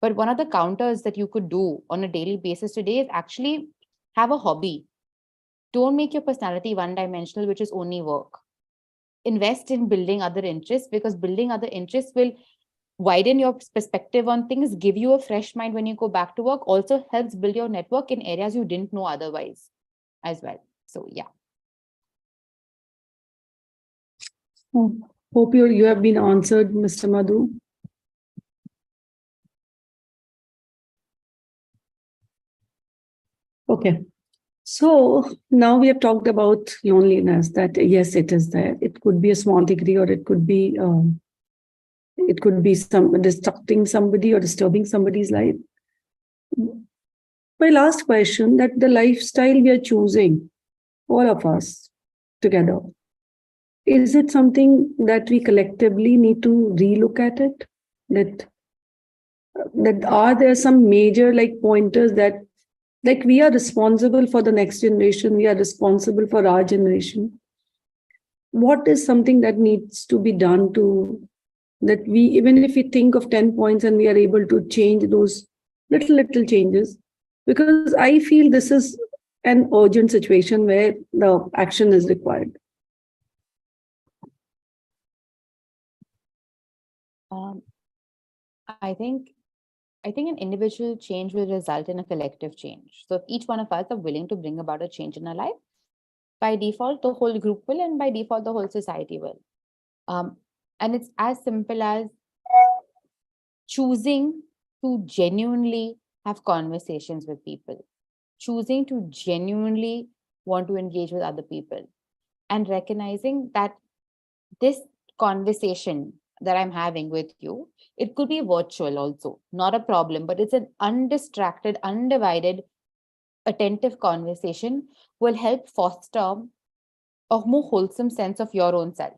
But one of the counters that you could do on a daily basis today is actually have a hobby. Don't make your personality one-dimensional, which is only work. Invest in building other interests, because building other interests will widen your perspective on things, give you a fresh mind when you go back to work, also helps build your network in areas you didn't know otherwise as well. So yeah. Hope you have been answered, Mr. Madhu. Okay. So now we have talked about loneliness, that yes, it is there. It could be a small degree, or it could be some distracting somebody or disturbing somebody's life. My last question, that the lifestyle we are choosing, all of us together, is it something that we collectively need to relook at it? That are there some major like pointers that like we are responsible for the next generation, we are responsible for our generation? What is something that needs to be done to that we, even if we think of 10 points and we are able to change those little changes? Because I feel this is an urgent situation where the action is required. I think an individual change will result in a collective change. So if each one of us are willing to bring about a change in our life, by default, the whole group will, and by default, the whole society will. And it's as simple as choosing to genuinely have conversations with people, choosing to genuinely want to engage with other people, and recognizing that this conversation that I'm having with you, it could be virtual also, not a problem, but it's an undistracted, undivided, attentive conversation will help foster a more wholesome sense of your own self.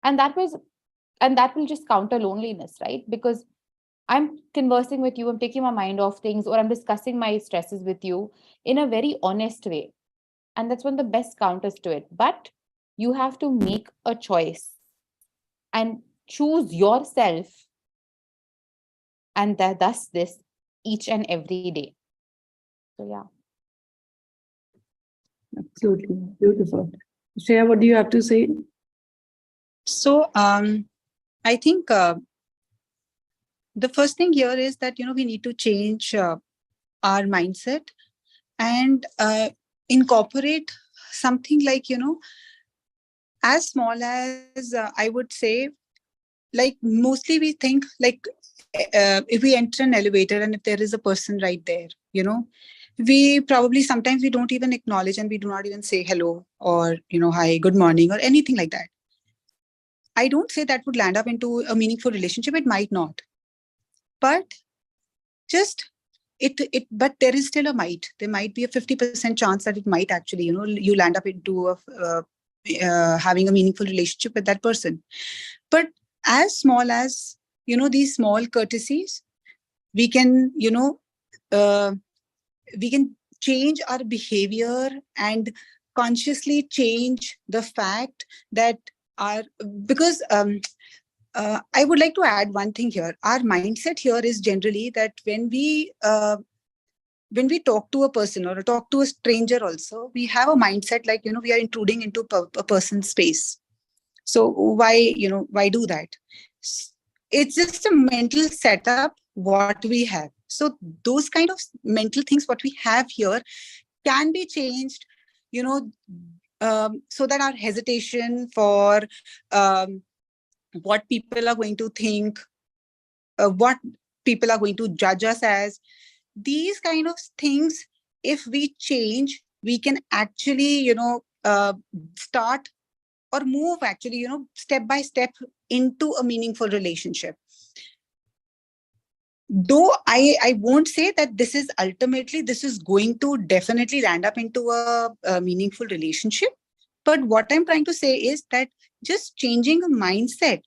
And that will just counter loneliness, right? Because I'm conversing with you, I'm taking my mind off things, or I'm discussing my stresses with you in a very honest way. And that's one of the best counters to it. But you have to make a choice and choose yourself, and thus this each and every day. So yeah. Absolutely beautiful. Shreya, what do you have to say? So I think the first thing here is that we need to change our mindset and incorporate something like as small as I would say, like mostly we think like if we enter an elevator and if there is a person right there, we probably sometimes we don't even acknowledge, and we do not even say hello or hi, good morning, or anything like that. I don't say that would land up into a meaningful relationship. It might not, but just but there is still a might. There might be a 50% chance that it might actually you land up into having a meaningful relationship with that person. But as small as these small courtesies, we can we can change our behavior and consciously change the fact that because I would like to add one thing here. Our mindset here is generally that when we talk to a person or talk to a stranger also, we have a mindset like we are intruding into a person's space. So why do that? It's just a mental setup what we have. So those kind of mental things what we have here can be changed, so that our hesitation for what people are going to think, what people are going to judge us as, these kind of things, if we change, we can actually, start or move actually, step by step into a meaningful relationship. Though I won't say that this is going to definitely land up into a meaningful relationship. But what I'm trying to say is that just changing a mindset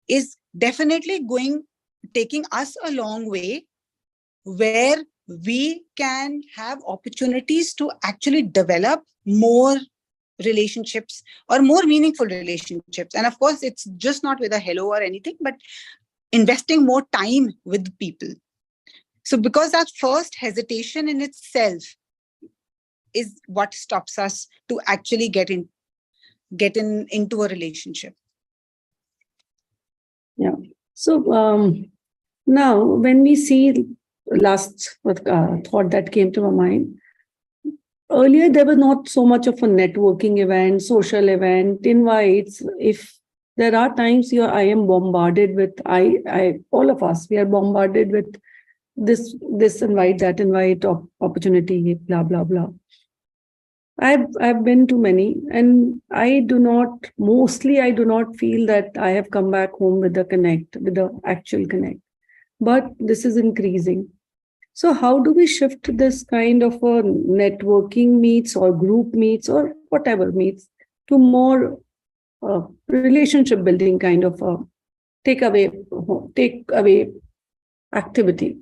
is definitely taking us a long way, where we can have opportunities to actually develop more relationships or more meaningful relationships. And of course, it's just not with a hello or anything, but investing more time with people. So because that first hesitation in itself is what stops us to actually get into a relationship. Yeah. So now when we see last thought that came to my mind, earlier there was not so much of a networking event, social event, invites. If there are times here I am bombarded with, all of us, we are bombarded with this invite, that invite, opportunity, blah, blah, blah. I've been to many, and I do not feel that I have come back home with the actual connect. But this is increasing. So how do we shift this kind of a networking meets or group meets or whatever meets to more relationship building kind of a take away activity?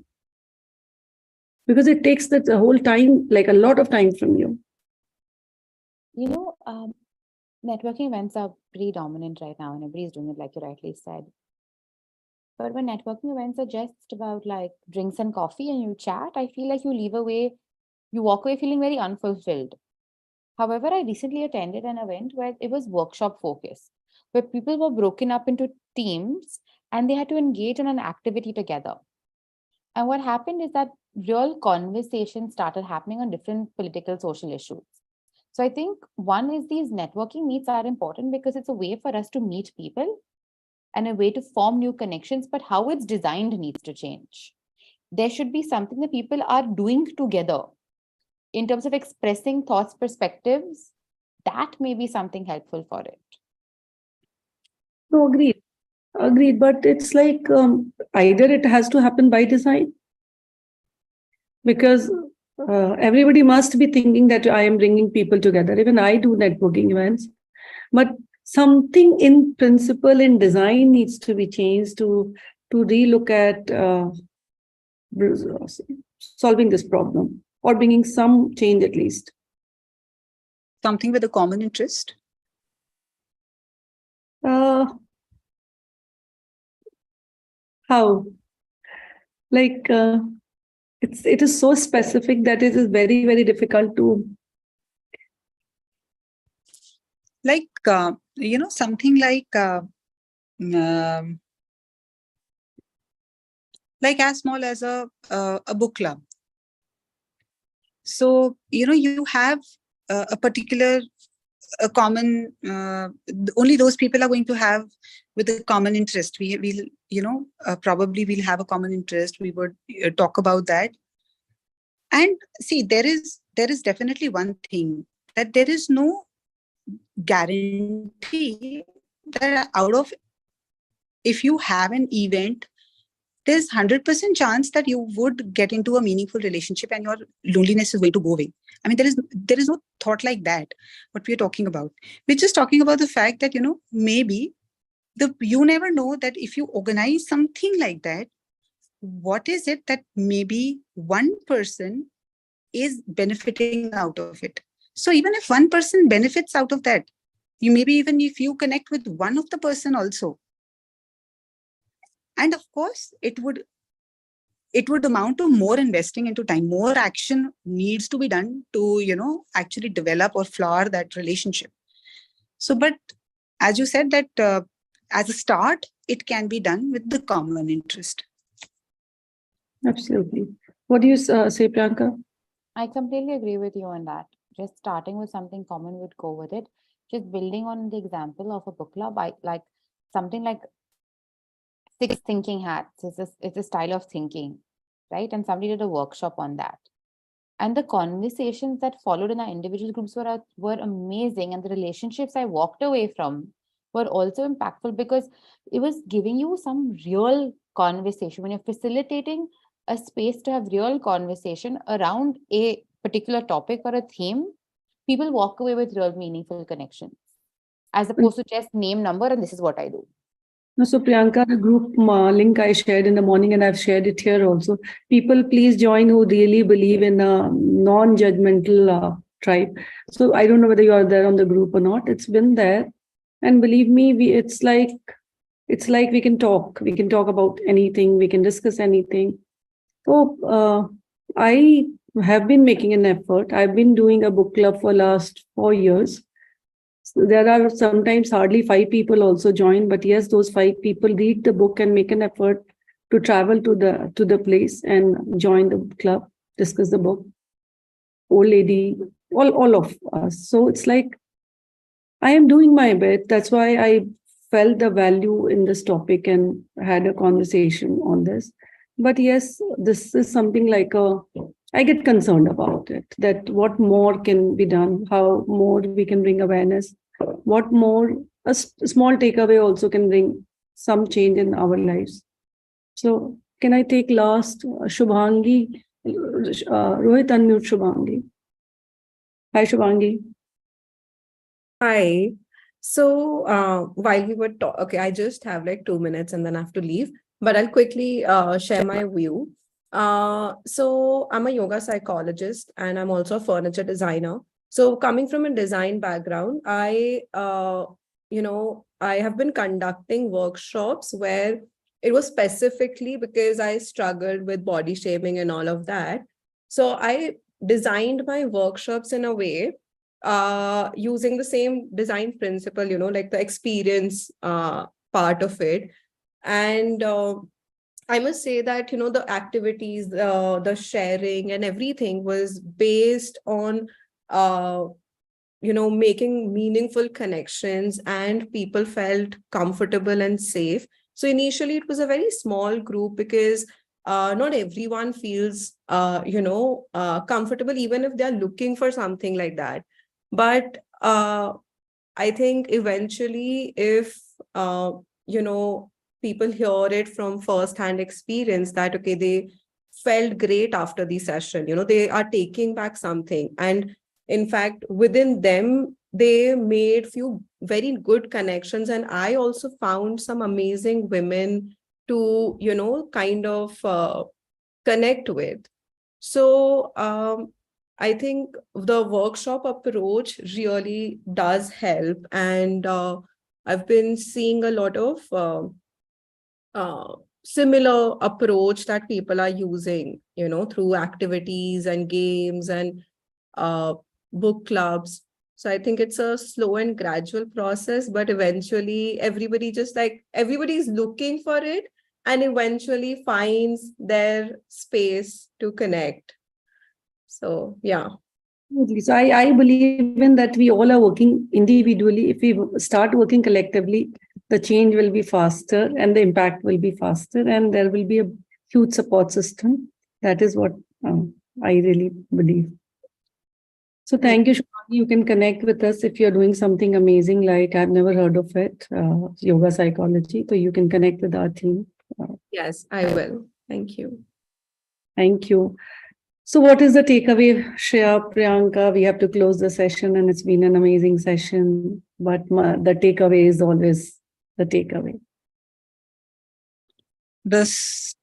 Because it takes the whole time, like a lot of time from you. Networking events are pretty dominant right now, and everybody's doing it, like you rightly said. But when networking events are just about like drinks and coffee and you chat, I feel like you walk away feeling very unfulfilled. However, I recently attended an event where it was workshop focused, where people were broken up into teams and they had to engage in an activity together. And what happened is that real conversations started happening on different political, social issues. So I think one is these networking meets are important because it's a way for us to meet people and a way to form new connections, but how it's designed needs to change. There should be something that people are doing together in terms of expressing thoughts, perspectives. That may be something helpful for it. No, agreed. But it's like either it has to happen by design, because everybody must be thinking that I am bringing people together. Even I do networking events, but something in principle, in design needs to be changed to relook at solving this problem or bringing some change at least. Something with a common interest? How? Like it is so specific that it is very, very difficult to. Like, something like as small as a book club. So, you have a particular, a common, only those people are going to have with a common interest. We'll, probably we'll have a common interest. We would talk about that. And see, there is definitely one thing, that there is no guarantee that if you have an event, there's 100% chance that you would get into a meaningful relationship and your loneliness is going to go away. I mean, there is no thought like that, what we're talking about. We're just talking about the fact that, maybe you never know that if you organize something like that, what is it that maybe one person is benefiting out of it. So even if one person benefits out of that, maybe even if you connect with one of the person also, and of course it would amount to more investing into time, more action needs to be done to actually develop or flower that relationship. So, but as you said that as a start, it can be done with the common interest. Absolutely. What do you say, Priyanka? I completely agree with you on that. Just starting with something common would go with it. Just building on the example of a book club, I like something like 6 thinking hats. It's a style of thinking, right? And somebody did a workshop on that. And the conversations that followed in our individual groups were amazing. And the relationships I walked away from were also impactful because it was giving you some real conversation. When you're facilitating a space to have real conversation around a particular topic or a theme, people walk away with real meaningful connections as opposed to just name, number, and this is what I do. No, so Priyanka, the group link I shared in the morning, and I've shared it here also. People, please join who really believe in a non-judgmental tribe. So I don't know whether you are there on the group or not. It's been there, and believe me, it's like we can talk. We can talk about anything. We can discuss anything. So I have been making an effort. I've been doing a book club for last 4 years. So there are sometimes hardly 5 people also join, but yes, those 5 people read the book and make an effort to travel to the place and join the club, discuss the book. Old lady, all of us. So it's like I am doing my bit. That's why I felt the value in this topic and had a conversation on this. But yes, this is something like I get concerned about it, that what more can be done, how more we can bring awareness, what more, a small takeaway also can bring some change in our lives. So can I take last Shubhangi? Rohit, unmute Shubhangi. Hi, Shubhangi. Hi. So while we were talking, okay, I just have like 2 minutes and then I have to leave, but I'll quickly share my view. So I'm a yoga psychologist and I'm also a furniture designer. So coming from a design background, I have been conducting workshops where it was specifically because I struggled with body shaming and all of that. So I designed my workshops in a way using the same design principle, like the experience part of it. And I must say that, the activities, the sharing and everything was based on, making meaningful connections and people felt comfortable and safe. So initially it was a very small group because not everyone feels, comfortable, even if they're looking for something like that. But I think eventually if, people hear it from first-hand experience that, okay, they felt great after the session, they are taking back something. And in fact, within them, they made few very good connections. And I also found some amazing women to, kind of connect with. So I think the workshop approach really does help. And I've been seeing a lot of similar approach that people are using, through activities and games and book clubs. So I think it's a slow and gradual process, but eventually everybody's looking for it and eventually finds their space to connect. So, yeah. So I believe in that we all are working individually. If we start working collectively, the change will be faster and the impact will be faster and there will be a huge support system. That is what I really believe. So thank you, Shubhangi. You can connect with us if you're doing something amazing, like I've never heard of it, yoga psychology. So you can connect with our team. Yes, I will. Thank you. Thank you. So what is the takeaway, Shreya, Priyanka? We have to close the session and it's been an amazing session, but the takeaway is always the takeaway.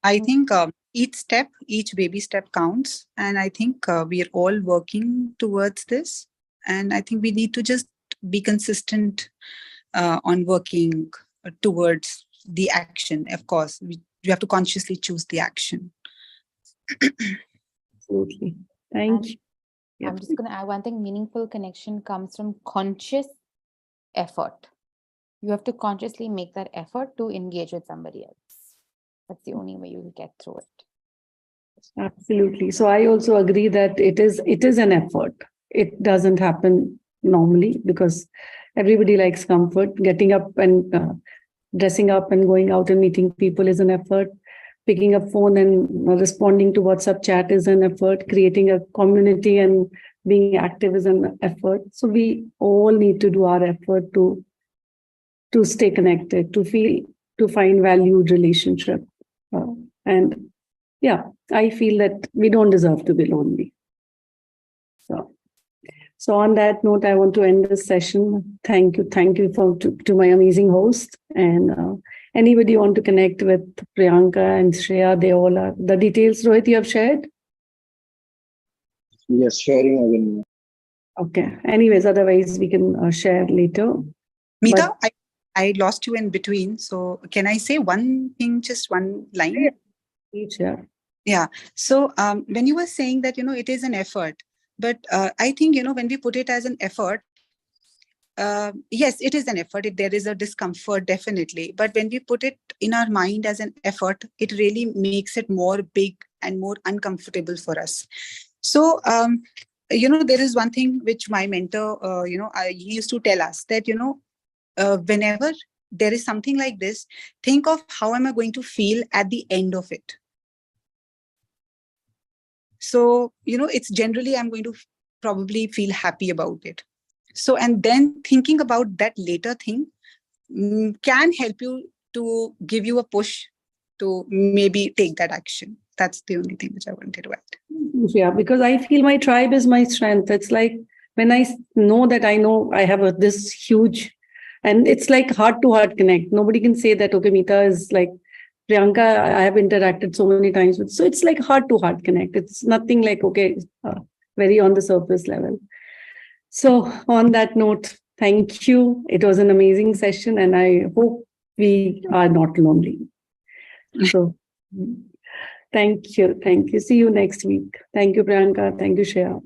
I think each baby step counts. And I think we are all working towards this. And I think we need to just be consistent on working towards the action. Of course, we have to consciously choose the action. Absolutely. Thank you. I'm just going to add one thing. Meaningful connection comes from conscious effort. You have to consciously make that effort to engage with somebody else. That's the only way you will get through it. Absolutely. So I also agree that it is an effort. It doesn't happen normally because everybody likes comfort. Getting up and dressing up and going out and meeting people is an effort. Picking up phone and responding to WhatsApp chat is an effort. Creating a community and being active is an effort. So we all need to do our effort to stay connected, to find valued relationship. And yeah, I feel that we don't deserve to be lonely. So on that note, I want to end this session. Thank you to my amazing host. And anybody want to connect with Priyanka and Shreya, they all are. The details, Rohit, you have shared? Yes, sharing again. Okay. Anyways, otherwise we can share later. Meeta, I lost you in between. So can I say one thing, just one line? Yeah. Yeah. So when you were saying that, it is an effort, but I think, when we put it as an effort, yes, it is an effort. There is a discomfort, definitely. But when we put it in our mind as an effort, it really makes it more big and more uncomfortable for us. So, there is one thing which my mentor, he used to tell us that, whenever there is something like this, think of how am I going to feel at the end of it. So, it's generally I'm going to probably feel happy about it. So, and then thinking about that later thing can help you to give you a push to maybe take that action. That's the only thing which I wanted to add. Yeah, because I feel my tribe is my strength. It's like when I know that I have this huge, and it's like heart to heart connect. Nobody can say that, okay, Meeta is like Priyanka, I have interacted so many times with. So it's like heart to heart connect. It's nothing like, okay, very on the surface level. So on that note, thank you. It was an amazing session and I hope we are not lonely. So thank you. Thank you. See you next week. Thank you, Priyanka. Thank you, Shreya.